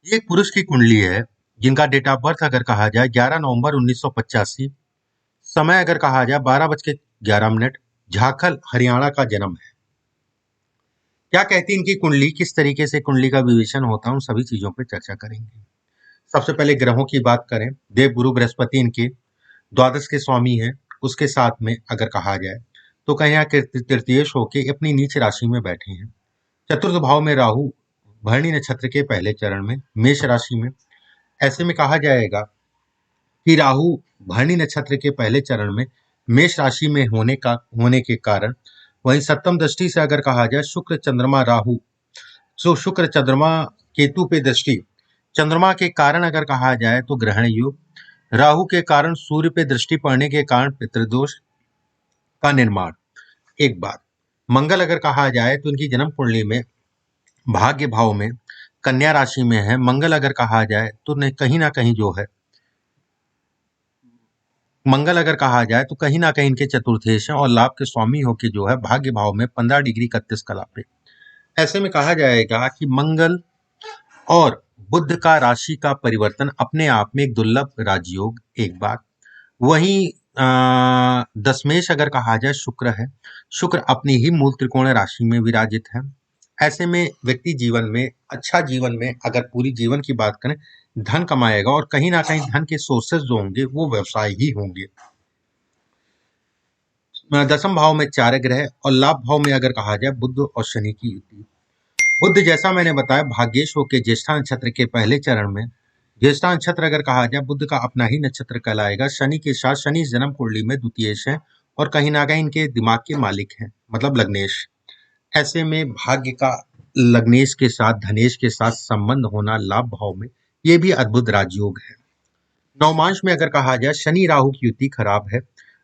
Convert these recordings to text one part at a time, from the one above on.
ये एक पुरुष की कुंडली है जिनका डेट ऑफ बर्थ अगर कहा जाए 11 नवंबर 1985, समय अगर कहा जाए 12:11, झाखल हरियाणा का जन्म है। क्या कहती है इनकी कुंडली, किस तरीके से कुंडली का विवेचन होता है, उन सभी चीजों पर चर्चा करेंगे। सबसे पहले ग्रहों की बात करें, देव गुरु बृहस्पति इनके द्वादश के स्वामी हैं। उसके साथ में अगर कहा जाए तो कहीं यहाँ तृतीयेश होके अपनी नीच राशि में बैठे हैं। चतुर्थ भाव में राहु भरणी नक्षत्र के पहले चरण में मेष राशि में। ऐसे में कहा जाएगा कि राहु भरणी नक्षत्र के पहले चरण में मेष राशि में होने के कारण, वहीं सप्तम दृष्टि से अगर कहा जाए शुक्र चंद्रमा राहु, तो शुक्र चंद्रमा केतु पे दृष्टि, चंद्रमा के कारण अगर कहा जाए तो ग्रहण योग, राहु के कारण सूर्य पे दृष्टि पड़ने के कारण पितृदोष का निर्माण। एक बात, मंगल अगर कहा जाए तो इनकी जन्म कुंडली में भाग्य भाव में कन्या राशि में है। मंगल अगर कहा जाए तो कहीं ना कहीं जो है, मंगल अगर कहा जाए तो कहीं ना कहीं इनके चतुर्थेश हैं और लाभ के स्वामी होके जो है भाग्य भाव में 15 डिग्री 31 कला पे। ऐसे में कहा जाएगा कि मंगल और बुध का राशि का परिवर्तन अपने आप में एक दुर्लभ राजयोग। एक बात, वहीं दशमेश अगर कहा जाए शुक्र है, शुक्र अपनी ही मूल त्रिकोण राशि में विराजित है। ऐसे में व्यक्ति जीवन में अच्छा, जीवन में अगर पूरी जीवन की बात करें, धन कमाएगा और कहीं ना कहीं धन के सोर्सेज जो होंगे वो व्यवसाय ही होंगे। दसम भाव में चार ग्रह और लाभ भाव में अगर कहा जाए बुध और शनि की युति। बुध जैसा मैंने बताया भाग्येश होके ज्येष्ठा नक्षत्र के पहले चरण में, ज्येष्ठा नक्षत्र अगर कहा जाए बुध का अपना ही नक्षत्र कहलाएगा। शनि के साथ, शनि जन्म कुंडली में द्वितीयेश है और कहीं ना कहीं इनके दिमाग के मालिक हैं, मतलब लग्नेश। ऐसे में भाग्य का लग्नेश के साथ धनेश के साथ संबंध होना लाभ भाव में, ये भी अद्भुत राजयोग है। नवमांश में अगर कहा जाए शनि राहु की युति खराब है।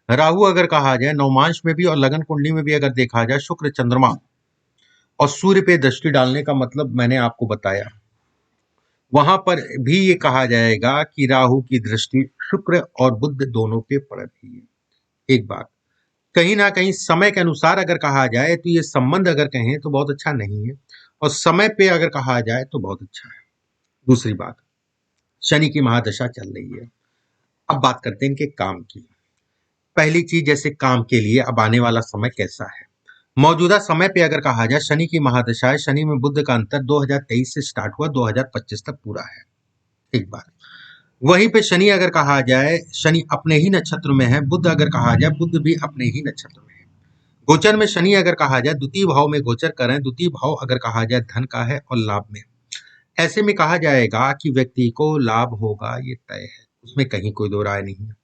राहु अगर कहा जाए नवमांश में भी और लगन कुंडली में भी अगर देखा जाए शुक्र चंद्रमा और सूर्य पे दृष्टि डालने का मतलब मैंने आपको बताया। वहां पर भी ये कहा जाएगा कि राहु की दृष्टि शुक्र और बुध दोनों पे पड़ रही है। एक बात, कहीं ना कहीं समय के अनुसार अगर कहा जाए तो ये संबंध अगर कहें तो बहुत अच्छा नहीं है, और समय पे अगर कहा जाए तो बहुत अच्छा है। दूसरी बात, शनि की महादशा चल रही है। अब बात करते हैं इनके काम की। पहली चीज, जैसे काम के लिए अब आने वाला समय कैसा है। मौजूदा समय पे अगर कहा जाए शनि की महादशा है, शनि में बुध का अंतर 2023 से स्टार्ट हुआ, 2025 तक पूरा है। एक बात, वहीं पे शनि अगर कहा जाए, शनि अपने ही नक्षत्र में है। बुध अगर कहा जाए, बुध भी अपने ही नक्षत्र में है। गोचर में शनि अगर कहा जाए द्वितीय भाव में गोचर करें, द्वितीय भाव अगर कहा जाए धन का है और लाभ में। ऐसे में कहा जाएगा कि व्यक्ति को लाभ होगा, ये तय है, उसमें कहीं कोई दो राय नहीं है।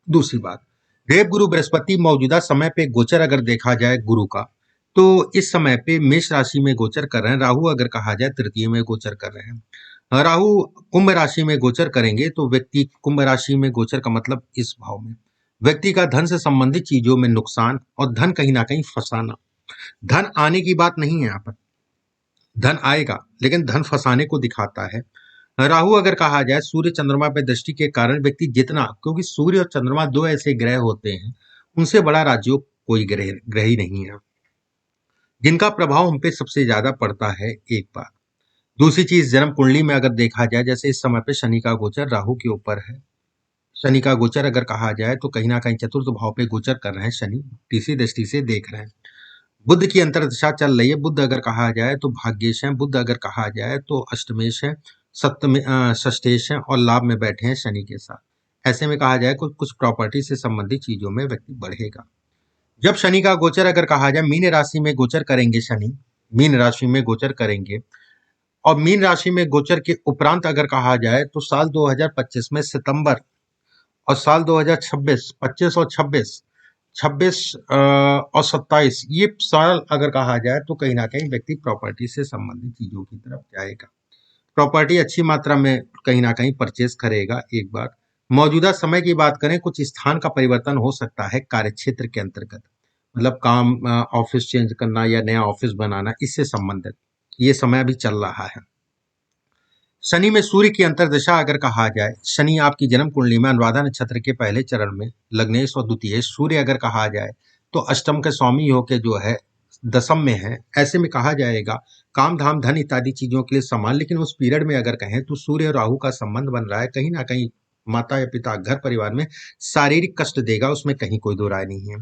दूसरी बात, देव गुरु बृहस्पति मौजूदा समय पे गोचर अगर देखा जाए गुरु का, तो इस समय पे मेष राशि में गोचर कर रहे हैं। राहु अगर कहा जाए तृतीय में गोचर कर रहे हैं। राहु कुंभ राशि में गोचर करेंगे तो व्यक्ति, कुंभ राशि में गोचर का मतलब इस भाव में व्यक्ति का धन से संबंधित चीजों में नुकसान और धन कहीं ना कहीं फंसाना। धन आने की बात नहीं है, यहाँ पर धन आएगा लेकिन धन फंसाने को दिखाता है। राहु अगर कहा जाए सूर्य चंद्रमा पे दृष्टि के कारण व्यक्ति जितना, क्योंकि सूर्य और चंद्रमा दो ऐसे ग्रह होते हैं, उनसे बड़ा राजयोग कोई ग्रह ही नहीं है जिनका प्रभाव हम पे सबसे ज्यादा पड़ता है। एक बात, दूसरी चीज, जन्म कुंडली में अगर देखा जाए, जैसे इस समय पे शनि का गोचर राहु के ऊपर है। शनि का गोचर अगर कहा जाए तो कहीं ना कहीं चतुर्थ भाव पे गोचर कर रहे हैं, शनि तीसरी दृष्टि से देख रहे हैं। बुध की अंतर्दशा चल रही है। बुध अगर कहा जाए तो भाग्येश है, बुध अगर कहा जाए तो अष्टमेश है, सप्तम षष्ठेश है और लाभ में बैठे हैं शनि के साथ। ऐसे में कहा जाए कुछ कुछ प्रॉपर्टी से संबंधित चीजों में व्यक्ति बढ़ेगा। जब शनि का गोचर अगर कहा जाए, मीन राशि में गोचर करेंगे शनि, मीन राशि में गोचर करेंगे और मीन राशि में गोचर के उपरांत अगर कहा जाए तो साल 2025 में सितंबर और साल 2026, 25 और 26, 26 और 27, ये साल अगर कहा जाए तो कहीं ना कहीं व्यक्ति प्रॉपर्टी से संबंधित चीजों की तरफ जाएगा। प्रॉपर्टी अच्छी मात्रा में कहीं ना कहीं परचेस करेगा। एक बार मौजूदा समय की बात करें, कुछ स्थान का परिवर्तन हो सकता है कार्य क्षेत्र के अंतर्गत, मतलब काम, ऑफिस चेंज करना या नया ऑफिस बनाना, इससे संबंधित ये समय अभी चल रहा है। शनि में सूर्य की अंतर्दशा अगर कहा जाए, शनि आपकी जन्म कुंडली में अनुराधा नक्षत्र के पहले चरण में लग्नेश और द्वितीय, सूर्य अगर कहा जाए तो अष्टम के स्वामी होके जो है दशम में है, ऐसे में कहा जाएगा काम धाम धन इत्यादि चीजों के लिए समान, लेकिन उस पीरियड में अगर कहें तो सूर्य और राहु का संबंध बन रहा है, कहीं ना कहीं माता या पिता घर परिवार में शारीरिक कष्ट देगा, उसमें कहीं कोई दो राय नहीं है।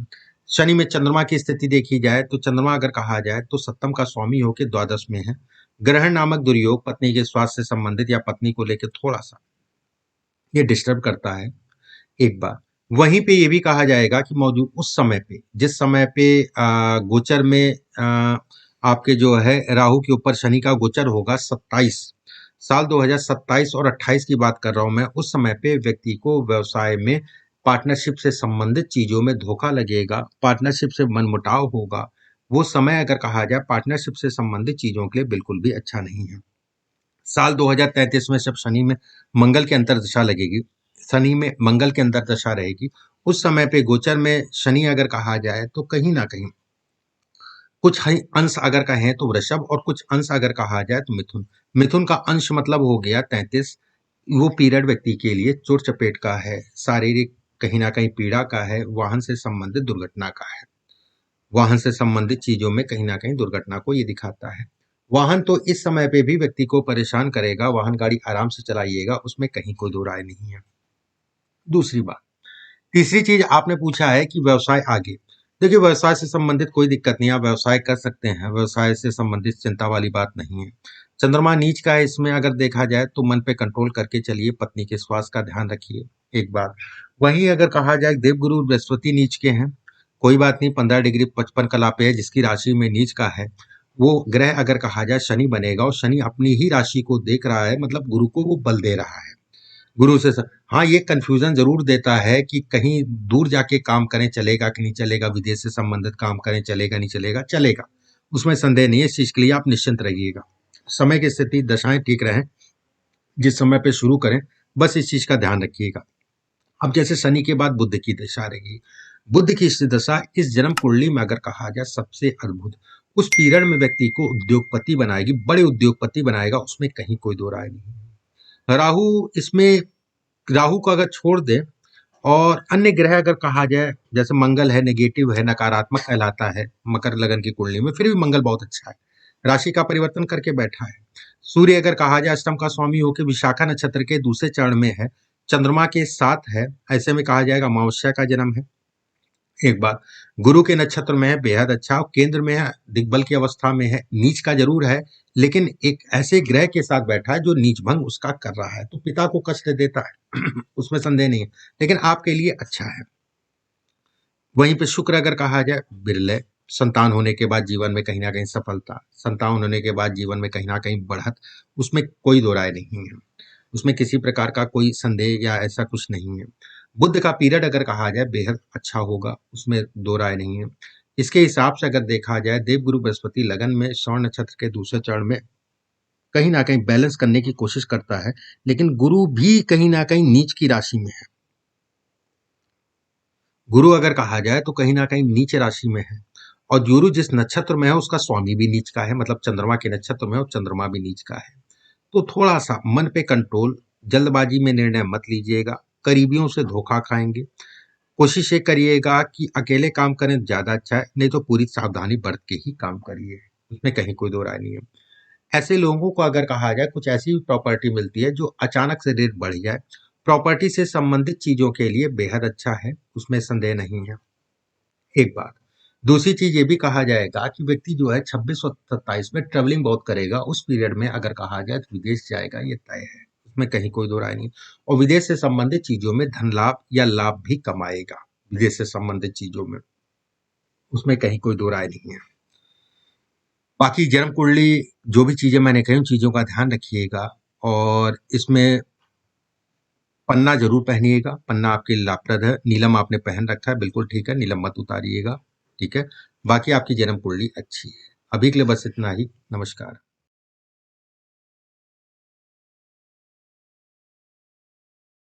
शनि में चंद्रमा की स्थिति देखी जाए तो चंद्रमा अगर कहा जाए तो सप्तम का स्वामी होकर द्वादश में है। ग्रहण नामक दुर्योग पत्नी के स्वास्थ्य से संबंधित या पत्नी को लेकर थोड़ा सा ये डिस्टर्ब करता है एक बार। वहीं पे ये भी कहा जाएगा कि मौजूद उस समय पे जिस समय पे गोचर में आपके जो है राहु के ऊपर शनि का गोचर होगा 27 साल 2027 और 28 की बात कर रहा हूं मैं, उस समय पे व्यक्ति को व्यवसाय में पार्टनरशिप से संबंधित चीजों में धोखा लगेगा, पार्टनरशिप से मनमुटाव होगा। वो समय अगर कहा जाए पार्टनरशिप से संबंधित चीजों के लिए बिल्कुल भी अच्छा नहीं है। साल 2033 में जब शनि में मंगल के अंतर दशा लगेगी, शनि में मंगल के अंदर दशा रहेगी, उस समय पे गोचर में शनि अगर कहा जाए तो कहीं ना कहीं कुछ अंश अगर कहें तो वृषभ और कुछ अंश अगर कहा जाए तो मिथुन। मिथुन का अंश मतलब हो गया 33। वो पीरियड व्यक्ति के लिए चोट चपेट का है, शारीरिक कहीं ना कहीं पीड़ा का है, वाहन से संबंधित दुर्घटना का है। वाहन से संबंधित चीजों में कहीं ना कहीं दुर्घटना को ये दिखाता है। वाहन तो इस समय पे भी व्यक्ति को परेशान करेगा, वाहन गाड़ी आराम से चलाइएगा, उसमें कहीं कोई दो राय नहीं है। दूसरी बात, तीसरी चीज आपने पूछा है कि व्यवसाय आगे। देखिए व्यवसाय से संबंधित कोई दिक्कत नहीं, आप व्यवसाय कर सकते हैं, व्यवसाय से संबंधित चिंता वाली बात नहीं है। चंद्रमा नीच का है, इसमें अगर देखा जाए तो मन पे कंट्रोल करके चलिए, पत्नी के स्वास्थ्य का ध्यान रखिए एक बार। वहीं अगर कहा जाए देवगुरु बृहस्पति नीच के हैं, कोई बात नहीं, 15 डिग्री 55 कला पे है, जिसकी राशि में नीच का है वो ग्रह अगर कहा जाए शनि बनेगा, और शनि अपनी ही राशि को देख रहा है, मतलब गुरु को वो बल दे रहा है। गुरु से हाँ, ये कंफ्यूजन जरूर देता है कि कहीं दूर जाके काम करें चलेगा कि नहीं चलेगा, विदेश से संबंधित काम करें चलेगा नहीं चलेगा, चलेगा, उसमें संदेह नहीं है। इस चीज के लिए आप निश्चिंत रहिएगा, समय की स्थिति दशाएं ठीक रहें, जिस समय पे शुरू करें बस इस चीज का ध्यान रखिएगा। अब जैसे शनि के बाद बुध की दशा रहेगी, बुध की दशा इस जन्म कुंडली में अगर कहा जाए सबसे अद्भुत, उस पीरियड में व्यक्ति को उद्योगपति बनाएगी, बड़े उद्योगपति बनाएगा, उसमें कहीं कोई दो राय नहीं। राहु इसमें, राहु को अगर छोड़ दें और अन्य ग्रह अगर कहा जाए जैसे मंगल है, नेगेटिव है, नकारात्मक कहलाता है मकर लगन की कुंडली में, फिर भी मंगल बहुत अच्छा है, राशि का परिवर्तन करके बैठा है। सूर्य अगर कहा जाए अष्टम का स्वामी होकर विशाखा नक्षत्र के दूसरे चरण में है, चंद्रमा के साथ है, ऐसे में कहा जाएगा अमावस्या का जन्म है। एक बात, गुरु के नक्षत्र में है, बेहद अच्छा, और केंद्र में है, दिग्बल की अवस्था में है, नीच का जरूर है, लेकिन एक ऐसे ग्रह के साथ बैठा है जो नीच भंग उसका कर रहा है, तो पिता को कष्ट देता है उसमें संदेह नहीं है, लेकिन आपके लिए अच्छा है। वहीं पे शुक्र अगर कहा जाए बिरले, संतान होने के बाद जीवन में कहीं ना कहीं सफलता, संतान होने के बाद जीवन में कहीं ना कहीं बढ़त, उसमें कोई दो राय नहीं है, उसमें किसी प्रकार का कोई संदेह या ऐसा कुछ नहीं है। बुध का पीरियड अगर कहा जाए बेहद अच्छा होगा, उसमें दो राय नहीं है। इसके हिसाब से अगर देखा जाए देवगुरु बृहस्पति लगन में श्रवण नक्षत्र के दूसरे चरण में कहीं ना कहीं बैलेंस करने की कोशिश करता है, लेकिन गुरु भी कहीं ना कहीं नीच की राशि में है। गुरु अगर कहा जाए तो कहीं ना कहीं नीच राशि में है, और गुरु जिस नक्षत्र में है उसका स्वामी भी नीच का है, मतलब चंद्रमा के नक्षत्र में, और चंद्रमा भी नीच का है। तो थोड़ा सा मन पे कंट्रोल, जल्दबाजी में निर्णय मत लीजिएगा, करीबियों से धोखा खाएंगे। कोशिश ये करिएगा कि अकेले काम करें ज्यादा अच्छा है, नहीं तो पूरी सावधानी बरत के ही काम करिए, उसमें कहीं कोई दो राय नहीं है। ऐसे लोगों को अगर कहा जाए कुछ ऐसी भी प्रॉपर्टी मिलती है जो अचानक से रेट बढ़ जाए, प्रॉपर्टी से संबंधित चीजों के लिए बेहद अच्छा है, उसमें संदेह नहीं है। एक बात, दूसरी चीज ये भी कहा जाएगा कि व्यक्ति जो है 26 और 27 में ट्रेवलिंग बहुत करेगा, उस पीरियड में अगर कहा जाए तो विदेश जाएगा, ये तय है, उसमें कहीं कोई दो राय नहीं। और विदेश से संबंधित चीजों में धन लाभ या लाभ भी कमाएगा, विदेश से संबंधित चीजों में, उसमें कहीं कोई दो राय नहीं है। बाकी जन्म कुंडली जो भी चीजें मैंने कही उन चीजों का ध्यान रखिएगा, और इसमें पन्ना जरूर पहनिएगा, पन्ना आपके लिए लाभप्रद है। नीलम आपने पहन रखा है, बिल्कुल ठीक है, नीलम मत उतारिएगा, ठीक है। बाकी आपकी जन्म कुंडली अच्छी है। अभी के लिए बस इतना ही, नमस्कार।